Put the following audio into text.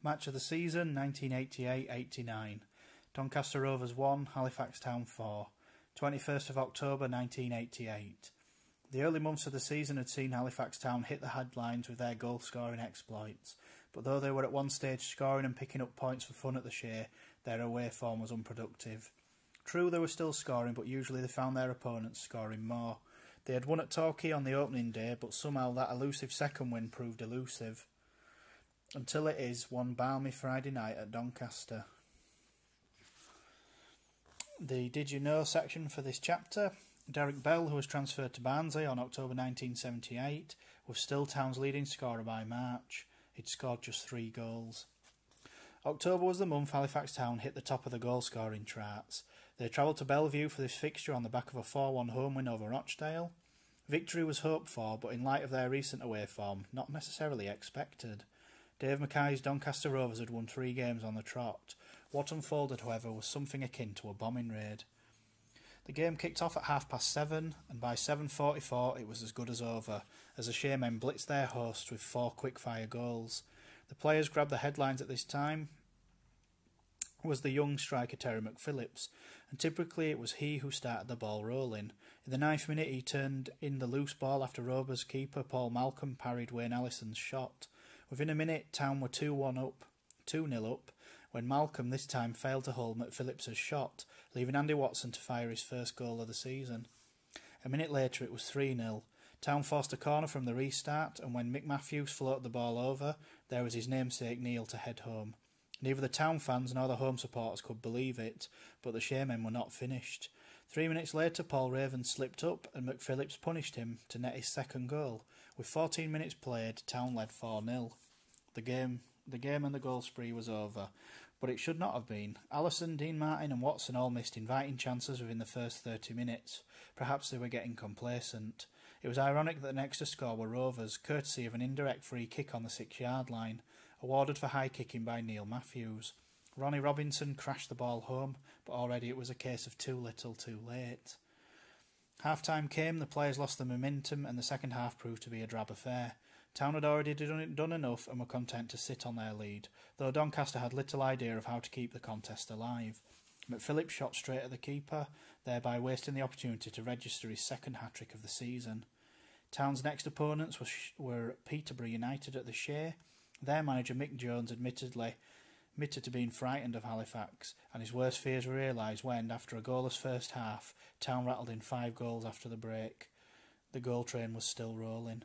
Match of the season 1988-89. Doncaster Rovers 1, Halifax Town 4. 21st of October 1988. The early months of the season had seen Halifax Town hit the headlines with their goal-scoring exploits, but though they were at one stage scoring and picking up points for fun at the Shay, their away form was unproductive. True, they were still scoring, but usually they found their opponents scoring more. They had won at Torquay on the opening day, but somehow that elusive second win proved elusive. Until it is one balmy Friday night at Doncaster. The Did You Know section for this chapter. Derek Bell, who was transferred to Barnsley on October 1978, was still Town's leading scorer by March. He'd scored just 3 goals. October was the month Halifax Town hit the top of the goal-scoring charts. They travelled to Bellevue for this fixture on the back of a 4-1 home win over Rochdale. Victory was hoped for, but in light of their recent away form, not necessarily expected. Dave Mackay's Doncaster Rovers had won 3 games on the trot. What unfolded, however, was something akin to a bombing raid. The game kicked off at 7:30, and by 7:44 it was as good as over, as the Shaymen blitzed their hosts with 4 quick-fire goals. The players grabbed the headlines at this time was the young striker Terry McPhillips, and typically it was he who started the ball rolling. In the 9th minute he turned in the loose ball after Rovers keeper Paul Malcolm parried Wayne Allison's shot. Within a minute Town were 2-0 up, when Malcolm this time failed to hold McPhillips' shot, leaving Andy Watson to fire his first goal of the season. A minute later it was 3-0. Town forced a corner from the restart, and when Mick Matthews floated the ball over, there was his namesake Neil to head home. Neither the Town fans nor the home supporters could believe it, but the Shaymen were not finished. 3 minutes later Paul Raven slipped up and McPhillips punished him to net his second goal. With 14 minutes played, Town led 4-0. The game and the goal spree was over, but it should not have been. Allison, Dean Martin and Watson all missed inviting chances within the first 30 minutes. Perhaps they were getting complacent. It was ironic that the next to score were Rovers, courtesy of an indirect free kick on the 6-yard line, awarded for high kicking by Neil Matthews. Ronnie Robinson crashed the ball home, but already it was a case of too little too late. Half-time came, the players lost the momentum, and the second half proved to be a drab affair. Town had already done enough and were content to sit on their lead, though Doncaster had little idea of how to keep the contest alive. McPhillips shot straight at the keeper, thereby wasting the opportunity to register his second hat-trick of the season. Town's next opponents were Peterborough United at the Shay. Their manager Mick Jones admitted to being frightened of Halifax, and his worst fears were realised when, after a goalless first half, Town rattled in 5 goals after the break. The goal train was still rolling.